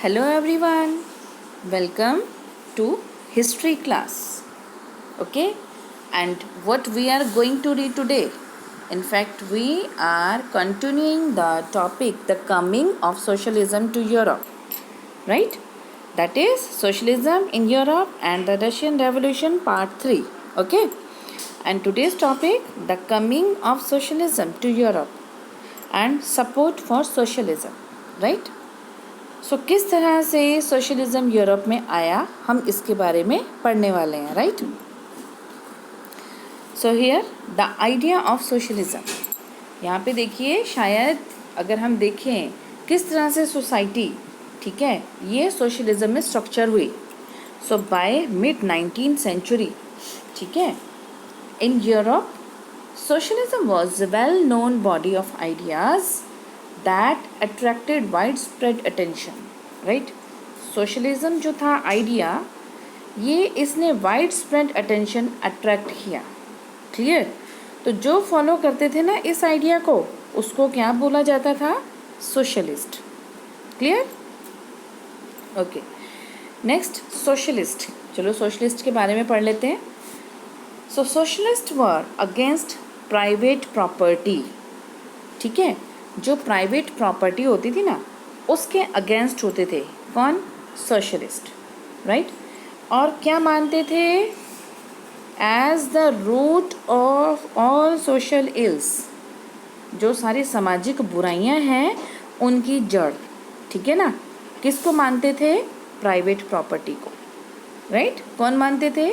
Hello everyone, welcome to history class. Okay, and what we are going to read today? In fact, we are continuing the topic the coming of socialism to Europe, right? That is socialism in Europe and the Russian Revolution part 3. Okay, and today's topic the coming of socialism to Europe and support for socialism, right? सो किस तरह से socialism Europe में आया हम इसके बारे में पढ़ने वाले हैं, right? So here the idea of socialism, यहाँ पे देखिए, शायद अगर हम देखें किस तरह से सोसाइटी, ठीक है, ये सोशलिज्म में स्ट्रक्चर हुई. सो बाय मिड 19th सेंचुरी, ठीक है, in Europe socialism was well known body of ideas that attracted widespread attention, right? Socialism जो था आइडिया, ये इसने widespread attention अट्रैक्ट किया. क्लियर? तो जो फॉलो करते थे ना इस आइडिया को, उसको क्या बोला जाता था? Socialist. Clear? Okay, next socialist. चलो सोशलिस्ट के बारे में पढ़ लेते हैं. So socialist were against private property, ठीक है, जो प्राइवेट प्रॉपर्टी होती थी ना उसके अगेंस्ट होते थे. कौन? Socialist, right? और क्या मानते थे? As the root of all social ills, जो सारी सामाजिक बुराइयां हैं उनकी जड़, ठीक है ना. किसको मानते थे? प्राइवेट प्रॉपर्टी को, राइट? कौन मानते थे?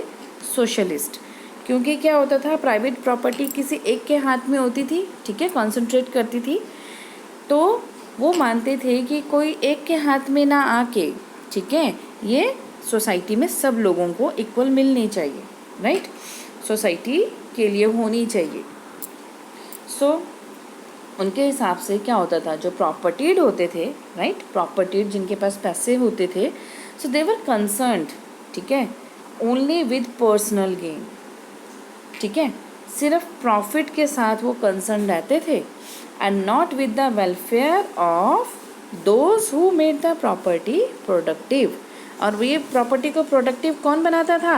सोशलिस्ट. क्योंकि क्या होता था, प्राइवेट प्रॉपर्टी किसी एक के हाथ में होती थी, ठीक है, कॉन्सेंट्रेट करती थी. तो वो मानते थे कि कोई एक के हाथ में ना आके, ठीक है, ये सोसाइटी में सब लोगों को इक्वल मिलनी चाहिए, राइट? सोसाइटी के लिए होनी चाहिए. सो उनके हिसाब से क्या होता था, जो प्रॉपर्टीड होते थे, राइट, प्रॉपर्टीड जिनके पास पैसे होते थे, सो दे वर कंसर्न्ड, ठीक है, ओनली विद पर्सनल गेन, ठीक है, सिर्फ प्रॉफिट के साथ वो कंसर्न रहते थे, and not with the welfare of those who made the property productive. और ये प्रॉपर्टी को प्रोडक्टिव कौन बनाता था?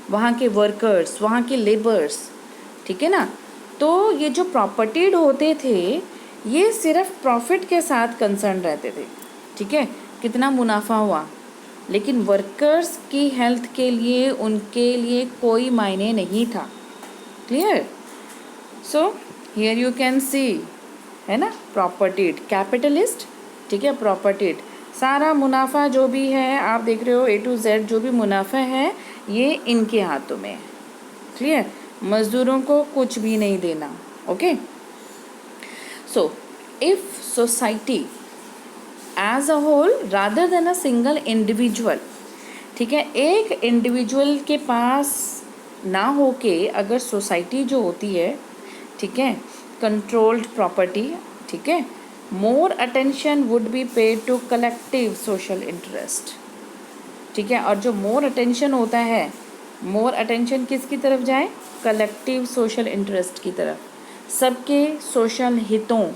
वहाँ के वर्कर्स, वहाँ के लेबर्स, ठीक है ना. तो ये जो प्रॉपर्टीड होते थे ये सिर्फ प्रॉफिट के साथ कंसर्न रहते थे, ठीक है, कितना मुनाफा हुआ, लेकिन वर्कर्स की हेल्थ के लिए, उनके लिए कोई मायने नहीं था. Clear? So here you can सी, है ना, प्रॉपर्टीड, कैपिटलिस्ट, ठीक है, प्रॉपर्टीड, सारा मुनाफा जो भी है आप देख रहे हो, A to Z जो भी मुनाफा है ये इनके हाथों में है. क्लियर? मजदूरों को कुछ भी नहीं देना. Okay, so if society as a whole rather than a single individual, ठीक है, एक इंडिविजुअल के पास ना हो के अगर सोसाइटी जो होती है, ठीक है, कंट्रोल्ड प्रॉपर्टी, ठीक है, more attention would be paid to collective social interest, ठीक है. और जो मोर अटेंशन होता है, मोर अटेंशन किसकी तरफ जाए? कलेक्टिव सोशल इंटरेस्ट की तरफ, सबके सोशल हितों,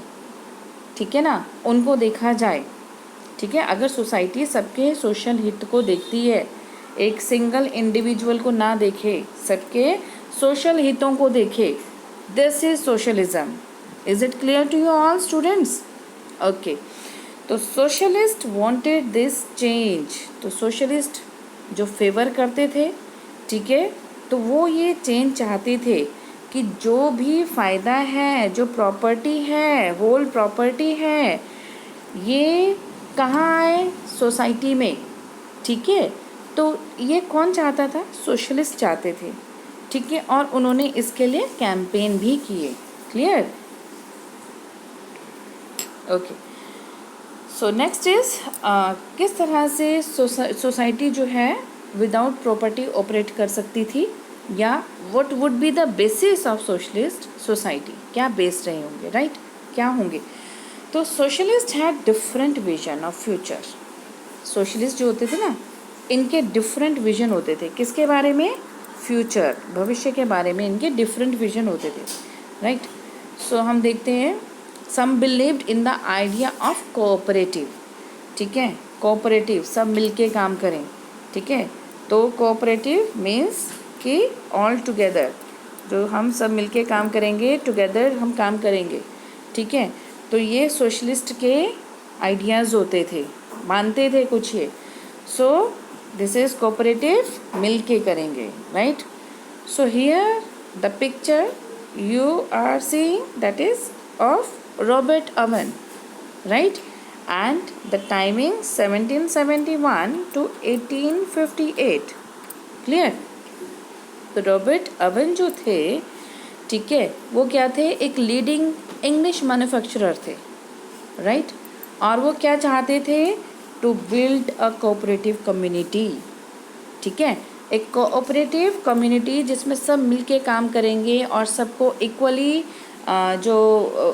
ठीक है ना, उनको देखा जाए, ठीक है. अगर सोसाइटी सबके सोशल हित को देखती है, एक सिंगल इंडिविजुअल को ना देखे, सबके सोशल हितों को देखे, this is socialism. Is it clear to you all students? Okay, तो socialist wanted this change. तो socialist जो फेवर करते थे, ठीक है, तो वो ये चेंज चाहते थे कि जो भी फ़ायदा है, जो प्रॉपर्टी है, होल प्रॉपर्टी है, ये कहाँ आए? सोसाइटी में, ठीक है. तो ये कौन चाहता था? सोशलिस्ट चाहते थे, ठीक है, और उन्होंने इसके लिए कैंपेन भी किए. Clear? Okay, so next is किस तरह से सोसाइटी जो है विदाउट प्रॉपर्टी ऑपरेट कर सकती थी, या what would be the basis of socialist society, क्या बेस रहे होंगे, राइट, क्या होंगे. तो socialist had different vision of future. Socialist जो होते थे ना, इनके डिफरेंट विजन होते थे. किसके बारे में? फ्यूचर, भविष्य के बारे में इनके डिफरेंट विजन होते थे, राइट. सो हम देखते हैं, some believed in the idea of cooperative, ठीक है, कोऑपरेटिव, सब मिलके काम करें, ठीक है। तो कोऑपरेटिव मीन्स कि ऑल टुगेदर, जो हम सब मिलके काम करेंगे, टुगेदर हम काम करेंगे, ठीक है। तो ये सोशलिस्ट के आइडियाज़ होते थे, मानते थे कुछ ये। सो दिस इज़ कोऑपरेटिव, मिल के करेंगे, right. So here the picture you are seeing, that is of Robert Owen, right, and the timing 1771 to 1858, clear। तो रॉबर्ट ओवन जो थे, ठीक है, वो क्या थे, एक लीडिंग इंग्लिश मैन्युफैक्चरर थे, राइट। और वो क्या चाहते थे, to build a cooperative community, ठीक है, एक कोऑपरेटिव कम्युनिटी जिसमें सब मिलके काम करेंगे और सबको इक्वली जो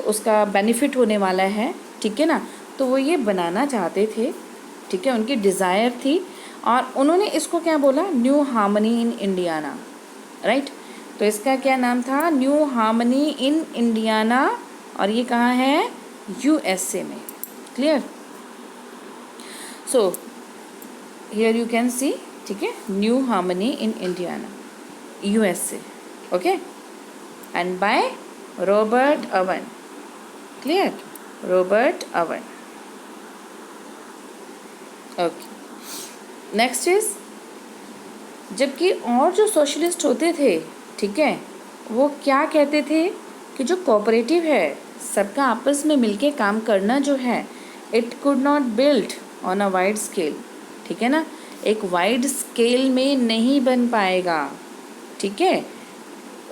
उसका बेनिफिट होने वाला है, ठीक है ना। तो वो ये बनाना चाहते थे, ठीक है, उनकी डिज़ायर थी। और उन्होंने इसको क्या बोला, new harmony in Indiana, right. तो इसका क्या नाम था, न्यू हार्मनी इन इंडियाना, और ये कहाँ है, यूएसए में, clear. So here you can सी, ठीक है, new harmony in Indiana, USA, okay, and by Robert oven, clear, Robert oven, okay. Next is, जबकि और जो सोशलिस्ट होते थे, ठीक है, वो क्या कहते थे कि जो कोऑपरेटिव है, सबका आपस में मिलके काम करना जो है, it could not build on a wide scale, ठीक है ना, एक वाइड स्केल में नहीं बन पाएगा, ठीक है,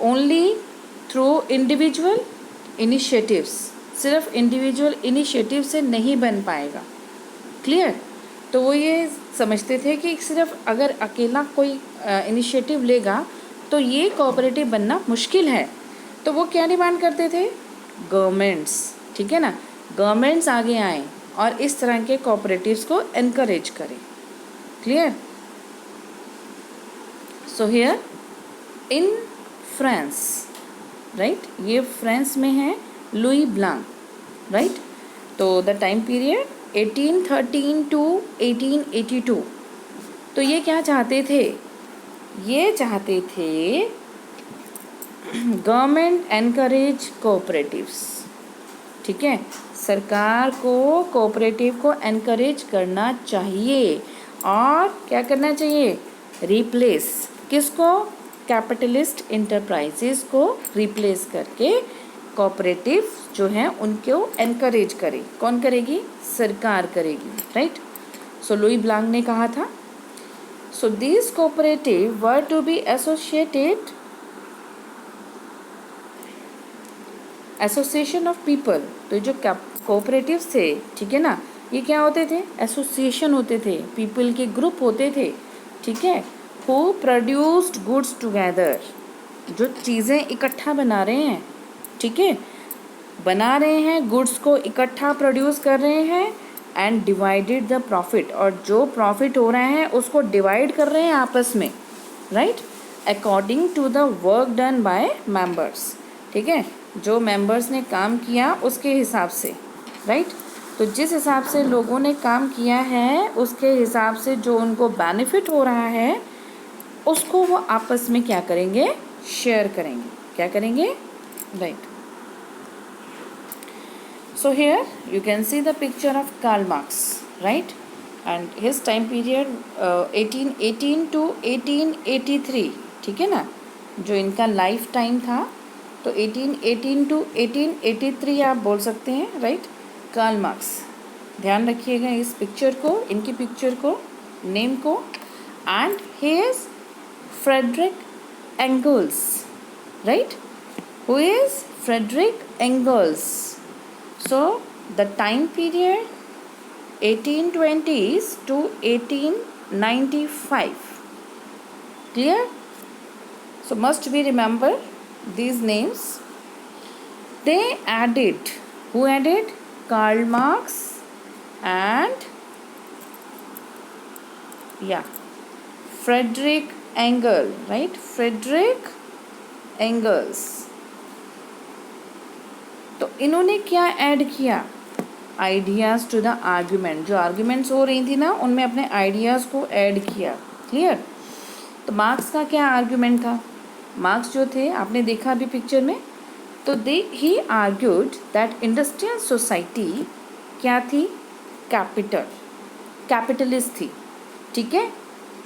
ओनली थ्रू इंडिविजुअल इनिशिएटिव्स, सिर्फ इंडिविजुअल इनिशिएटिव से नहीं बन पाएगा, क्लियर। तो वो ये समझते थे कि सिर्फ अगर अकेला कोई इनिशिएटिव लेगा तो ये कोऑपरेटिव बनना मुश्किल है। तो वो क्या डिमांड करते थे, गवर्नमेंट्स, ठीक है ना, गवर्नमेंट्स आगे आएँ और इस तरह के कोऑपरेटिव्स को एनकरेज करें, clear. So here in France, right, ये फ्रांस में है, लुई ब्लांक, राइट। तो द टाइम पीरियड 1813 टू 1882। तो ये क्या चाहते थे, ये चाहते थे गवर्नमेंट एनकरेज कोऑपरेटिव्स, ठीक है, सरकार को कोऑपरेटिव को एनकरेज करना चाहिए। और क्या करना चाहिए, रिप्लेस किसको, कैपिटलिस्ट इंटरप्राइजेस को रिप्लेस करके कोऑपरेटिव जो हैं उनको एनकरेज करे। कौन करेगी, सरकार करेगी, राइट। सो लुई ब्लांक ने कहा था, so this cooperative were to be associated, association of people. तो जो कोऑपरेटिव्स थे, ठीक है ना, ये क्या होते थे, एसोसिएशन होते थे, पीपल के ग्रुप होते थे, ठीक है, हु प्रोड्यूस्ड गुड्स टुगेदर, जो चीज़ें इकट्ठा बना रहे हैं, ठीक है, बना रहे हैं, गुड्स को इकट्ठा प्रोड्यूस कर रहे हैं, एंड डिवाइडेड द प्रॉफिट, और जो प्रॉफिट हो रहा है उसको डिवाइड कर रहे हैं आपस में, right, according to the work done by members, ठीक है, जो मेंबर्स ने काम किया उसके हिसाब से, राइट। तो जिस हिसाब से लोगों ने काम किया है उसके हिसाब से जो उनको बेनिफिट हो रहा है उसको वो आपस में क्या करेंगे, शेयर करेंगे, क्या करेंगे, right. So here you can see the picture of Karl Marx, right, and his time period 1818 to 1883, ठीक है ना, जो इनका लाइफ टाइम था। तो 1818 टू 1883 आप बोल सकते हैं, राइट, कार्ल मार्क्स। ध्यान रखिएगा इस पिक्चर को, इनकी पिक्चर को, नेम को, and he is Friedrich Engels, right, who is Friedrich Engels. So the time period 1820s to 1895, clear. So must be remember these names. They added, who added, Karl Marx and Frederick Engels, right, Frederick Engels। तो इन्होंने क्या add किया, ideas to the argument, जो arguments हो रही थी ना उनमें अपने आइडियाज़ को ऐड किया। क्लियर। तो मार्क्स का क्या आर्ग्यूमेंट था? मार्क्स जो थे आपने देखा अभी पिक्चर में, तो ही आर्ग्यूड दैट इंडस्ट्रियल सोसाइटी क्या थी? कैपिटलिस्ट थी। ठीक है,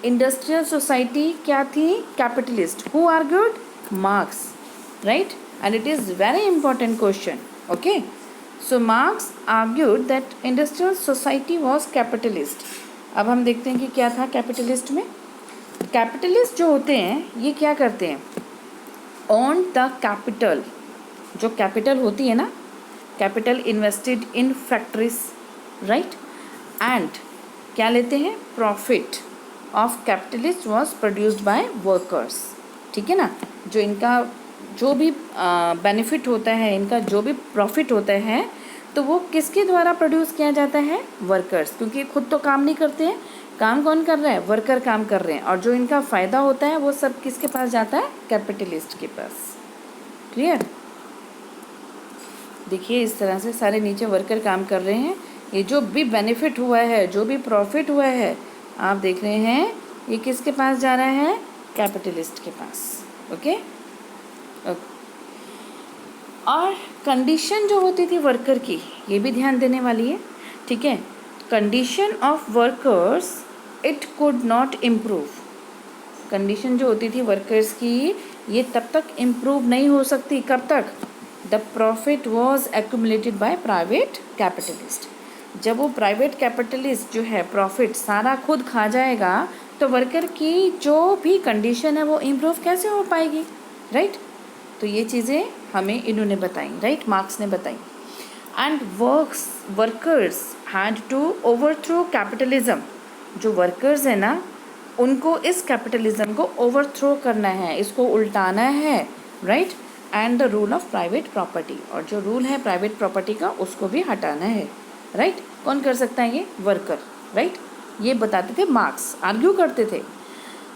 इंडस्ट्रियल सोसाइटी क्या थी? Capitalist. Who argued? Marks, right. And it is very important question. Okay, so marks argued that industrial society was capitalist. अब हम देखते हैं कि क्या था कैपिटलिस्ट में। कैपिटलिस्ट जो होते हैं ये क्या करते हैं? ऑन द कैपिटल, जो कैपिटल होती है ना, capital invested in factories, right, and क्या लेते हैं? Profit of capitalist was produced by workers. ठीक है ना, जो इनका जो भी बेनिफिट होता है, इनका जो भी प्रॉफिट होता है, तो वो किसके द्वारा प्रोड्यूस किया जाता है? वर्कर्स, क्योंकि खुद तो काम नहीं करते हैं। काम कौन कर रहा है? वर्कर काम कर रहे हैं। और जो इनका फ़ायदा होता है वो सब किसके पास जाता है? कैपिटलिस्ट के पास। क्लियर। देखिए इस तरह से सारे नीचे वर्कर काम कर रहे हैं। ये जो भी बेनिफिट हुआ है, जो भी प्रॉफिट हुआ है, आप देख रहे हैं ये किसके पास जा रहा है? कैपिटलिस्ट के पास। ओके। और कंडीशन जो होती थी वर्कर की, ये भी ध्यान देने वाली है। ठीक है, condition of workers it could not improve. Condition जो होती थी वर्कर्स की, ये तब तक इम्प्रूव नहीं हो सकती। कब तक? The profit was accumulated by private capitalist. जब वो प्राइवेट कैपिटलिस्ट जो है प्रॉफिट सारा खुद खा जाएगा, तो वर्कर की जो भी कंडीशन है वो इम्प्रूव कैसे हो पाएगी? राइट। तो ये चीज़ें हमें इन्होंने बताई, राइट, मार्क्स ने बताई। And workers had to overthrow capitalism. जो वर्कर्स है ना, उनको इस कैपिटलिज्म को ओवरथ्रो करना है, इसको उल्टाना है, right. And the rule of private property, और जो रूल है प्राइवेट प्रॉपर्टी का उसको भी हटाना है, राइट। कौन कर सकता है? ये वर्कर, राइट। ये बताते थे मार्क्स, आर्ग्यू करते थे।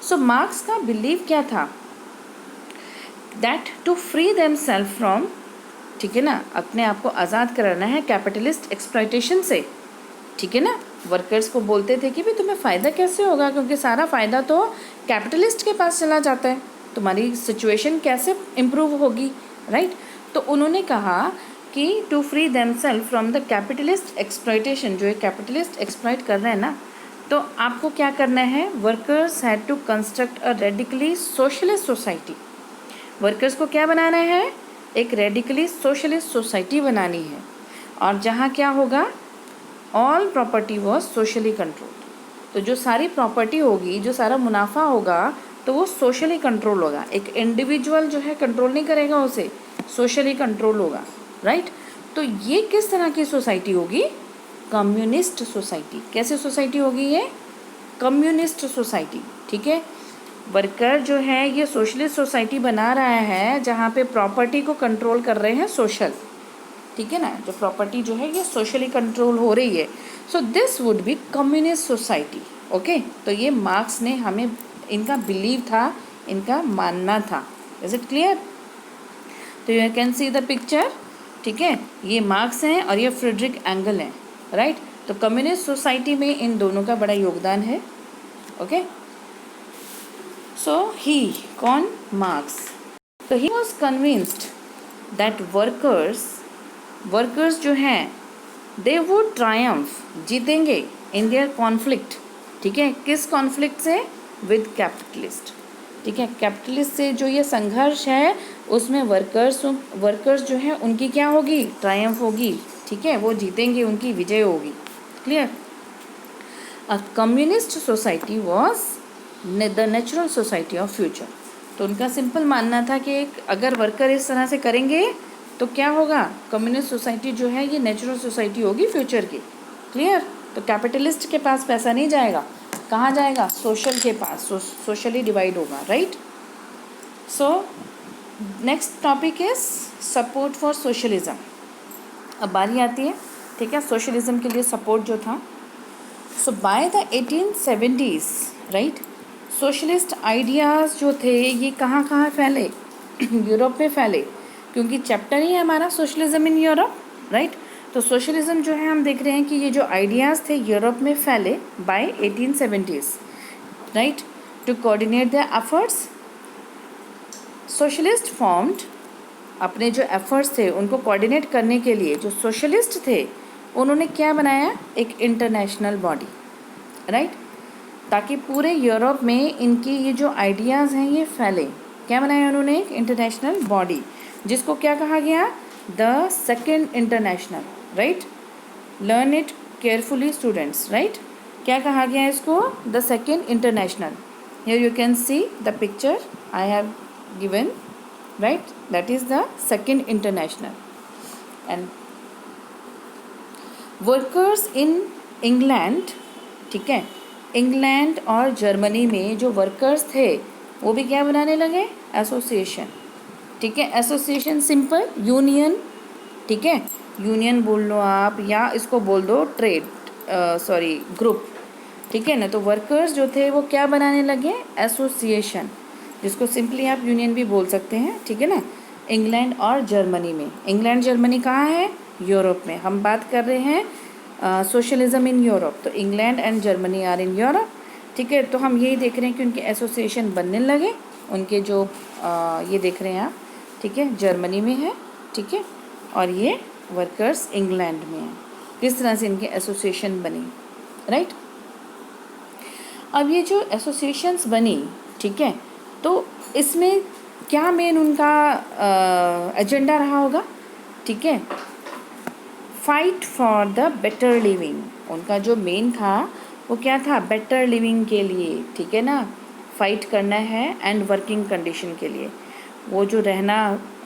सो मार्क्स का बिलीव क्या था? That to free themselves from, ठीक है ना, अपने आप को आज़ाद कराना है कैपिटलिस्ट एक्सप्लॉयटेशन से। ठीक है ना, वर्कर्स को बोलते थे कि भाई तुम्हें फ़ायदा कैसे होगा, क्योंकि सारा फ़ायदा तो कैपिटलिस्ट के पास चला जाता है, तुम्हारी सिचुएशन कैसे इम्प्रूव होगी, राइट। तो उन्होंने कहा कि to free themselves from the capitalist exploitation, जो एक कैपिटलिस्ट एक्सप्लॉयट कर रहे हैं ना, तो आपको क्या करना है? Workers had to construct a radically socialist society. Workers को क्या बनाना है? एक रेडिकली सोशलिस्ट सोसाइटी बनानी है, और जहाँ क्या होगा? All property was socially controlled. तो जो सारी प्रॉपर्टी होगी, जो सारा मुनाफा होगा, तो वो सोशली कंट्रोल होगा। एक इंडिविजुअल जो है कंट्रोल नहीं करेगा उसे, सोशली कंट्रोल होगा, राइट। तो ये किस तरह की सोसाइटी होगी? Communist society. कैसे सोसाइटी होगी ये? Communist society. ठीक है, वर्कर जो है ये सोशलिस्ट सोसाइटी बना रहा है, जहाँ पे प्रॉपर्टी को कंट्रोल कर रहे हैं सोशल। ठीक है ना, जो प्रॉपर्टी जो है ये सोशली कंट्रोल हो रही है। So this would be communist society. Okay, तो ये मार्क्स ने हमें, इनका बिलीव था, इनका मानना था। Is it clear? तो you can see the picture. ठीक है, ये मार्क्स हैं और ये फ्रेडरिक एंगल हैं, राइट। तो कम्युनिस्ट सोसाइटी में इन दोनों का बड़ा योगदान है। ओके, सो ही, कौन? मार्क्स। तो he was convinced that workers जो हैं दे वुड ट्रायम्फ, जीतेंगे इन देयर कॉन्फ्लिक्ट। ठीक है, किस कॉन्फ्लिक्ट से? With capitalist. ठीक है, कैपिटलिस्ट से जो ये संघर्ष है उसमें वर्कर्स जो है उनकी क्या होगी? ट्रायम्फ होगी। ठीक है, वो जीतेंगे, उनकी विजय होगी। Clear. A communist society was the natural society of future. तो उनका सिंपल मानना था कि अगर वर्कर इस तरह से करेंगे तो क्या होगा? कम्युनिस्ट सोसाइटी जो है ये नेचुरल सोसाइटी होगी फ्यूचर की। क्लियर। तो कैपिटलिस्ट के पास पैसा नहीं जाएगा, कहाँ जाएगा? सोशल के पास, सोशली डिवाइड होगा, right. So next topic is support for socialism. अब बारी आती है, ठीक है, सोशलिज्म के लिए सपोर्ट जो था। So by the 1870s, right, socialist ideas जो थे ये कहाँ कहाँ फैले? यूरोप में फैले, क्योंकि चैप्टर ही है हमारा सोशलिज्म इन यूरोप, राइट। तो सोशलिज्म जो है हम देख रहे हैं कि ये जो आइडियाज़ थे यूरोप में फैले by 1870s, right. To coordinate the efforts, socialist formed, अपने जो एफर्ट्स थे उनको कोऑर्डिनेट करने के लिए जो सोशलिस्ट थे उन्होंने क्या बनाया, एक इंटरनेशनल बॉडी, राइट, ताकि पूरे यूरोप में इनकी ये जो आइडियाज़ हैं ये फैले। क्या बनाया उन्होंने, एक इंटरनेशनल बॉडी, जिसको क्या कहा गया, the second international, right. Learn it carefully students, right. क्या कहा गया इसको, the second international. Here you can see the picture I have given, right, that is the second international. And workers in England, ठीक है, England और Germany में जो workers थे वो भी क्या बनाने लगे, एसोसिएशन, ठीक है। एसोसिएशन सिंपल यूनियन, ठीक है, यूनियन बोल लो आप या इसको बोल दो ट्रेड, सॉरी ग्रुप, ठीक है ना। तो वर्कर्स जो थे वो क्या बनाने लगे, एसोसिएशन, जिसको सिंपली आप यूनियन भी बोल सकते हैं, ठीक है ना। इंग्लैंड और जर्मनी में, इंग्लैंड जर्मनी कहाँ है, यूरोप में। हम बात कर रहे हैं सोशलिज्म इन यूरोप, तो England and Germany are in Europe, ठीक है। तो हम यही देख रहे हैं कि उनके एसोसिएशन बनने लगे, उनके जो ये देख रहे हैं आप, ठीक है, जर्मनी में है, ठीक है, और ये वर्कर्स इंग्लैंड में हैं। किस तरह से इनके एसोसिएशन बनी, राइट। अब ये जो एसोसिएशंस बनी, ठीक है, तो इसमें क्या मेन उनका एजेंडा रहा होगा, ठीक है, fight for the better living. उनका जो मेन था वो क्या था, बेटर लिविंग के लिए, ठीक है ना, फाइट करना है, एंड वर्किंग कंडीशन के लिए, वो जो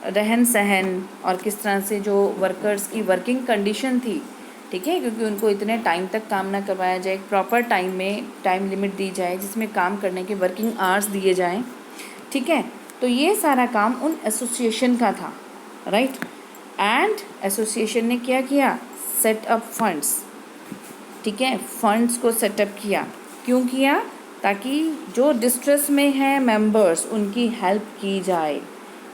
रहन सहन और किस तरह से जो वर्कर्स की वर्किंग कंडीशन थी, ठीक है, क्योंकि उनको इतने टाइम तक काम ना करवाया जाए, प्रॉपर टाइम में टाइम लिमिट दी जाए जिसमें काम करने के वर्किंग आवर्स दिए जाएं, ठीक है। तो ये सारा काम उन एसोसिएशन का था, राइट। एंड एसोसिएशन ने क्या किया, सेट अप फंड्स, ठीक है, फंड्स को सेटअप किया। क्यों किया, ताकि जो डिस्ट्रेस में है मेंबर्स उनकी हेल्प की जाए,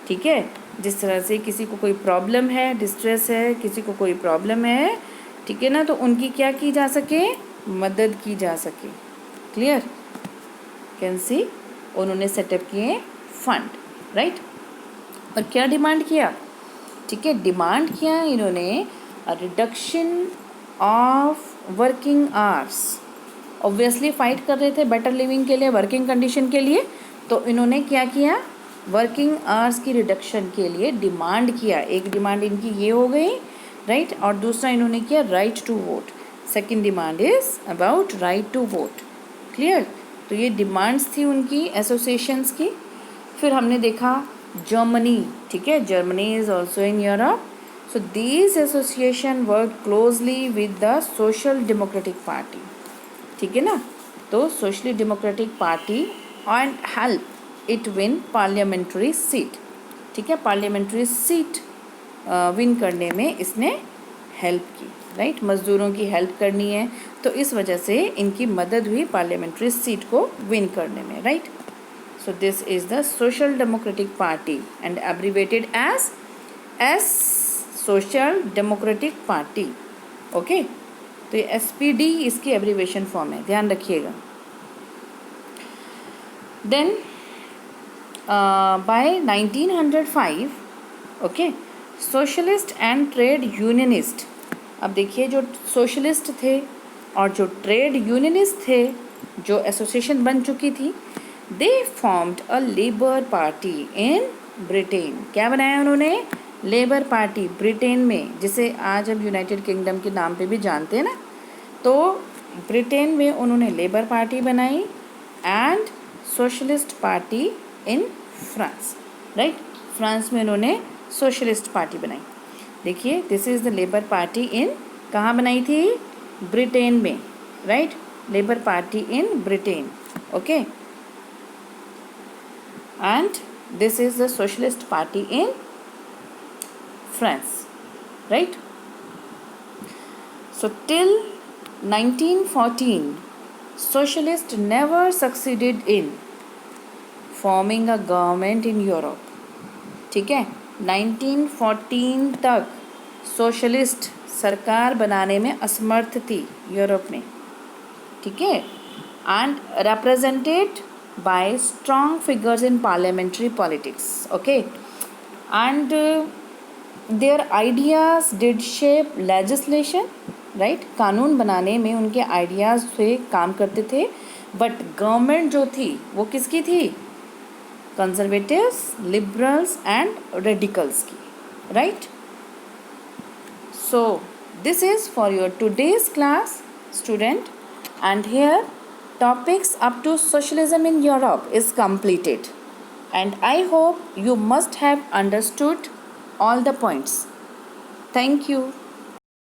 ठीक है। जिस तरह से किसी को कोई प्रॉब्लम है, डिस्ट्रेस है, किसी को कोई प्रॉब्लम है, ठीक है ना, तो उनकी क्या की जा सके, मदद की जा सके। क्लियर, कैन सी, उन्होंने सेटअप किए फंड, राइट। और क्या डिमांड किया, ठीक है, डिमांड किया इन्होंने reduction of working hours. Obviously fight कर रहे थे बेटर लिविंग के लिए, वर्किंग कंडीशन के लिए, तो इन्होंने क्या किया, वर्किंग आवर्स की रिडक्शन के लिए डिमांड किया। एक डिमांड इनकी ये हो गई, राइट, और दूसरा इन्होंने किया right to vote. Second demand is about right to vote. Clear, तो ये डिमांड्स थी उनकी एसोसिएशंस की। फिर हमने देखा जर्मनी, ठीक है, Germany is also in Europe. So these association work closely with the social democratic party, ठीक है ना। तो socially democratic party and help it win parliamentary seat, ठीक है, पार्लियामेंट्री सीट विन करने में इसने हेल्प की, राइट। मज़दूरों की हेल्प करनी है तो इस वजह से इनकी मदद हुई पार्लियामेंट्री सीट को विन करने में, right. So this is the social democratic party and abbreviated as social democratic party, okay. तो ये SPD इसकी एब्रीवेशन फॉर्म है, ध्यान रखिएगा। Then by 1905, okay, socialist and trade unionist. अब देखिए, जो सोशलिस्ट थे और जो ट्रेड यूनियनिस्ट थे, जो एसोसिएशन बन चुकी थी, दे formed a labour party in Britain. क्या बनाया उन्होंने, लेबर पार्टी ब्रिटेन में, जिसे आज हम यूनाइटेड किंगडम के नाम पे भी जानते हैं ना। तो ब्रिटेन में उन्होंने लेबर पार्टी बनाई and socialist party in France, right. France में उन्होंने सोशलिस्ट पार्टी बनाई। देखिए, this is the labour party इन, कहाँ बनाई थी, ब्रिटेन में, right, labour party in Britain, okay. And this is the socialist party in France, right. So till 1914 socialists never succeeded in forming a government in Europe, ठीक है। 1914 तक socialist सरकार बनाने में असमर्थ थी यूरोप में, ठीक है, and represented by strong figures in parliamentary politics, okay, and their ideas did shape legislation, right, कानून बनाने में उनके आइडियाज़ से काम करते थे, बट गवर्नमेंट जो थी वो किसकी थी, कंजर्वेटिव्स, लिबरल्स एंड रेडिकल्स की, right. So this is for your today's class, student, and here topics up to socialism in Europe is completed, and I hope you must have understood all the points. Thank you.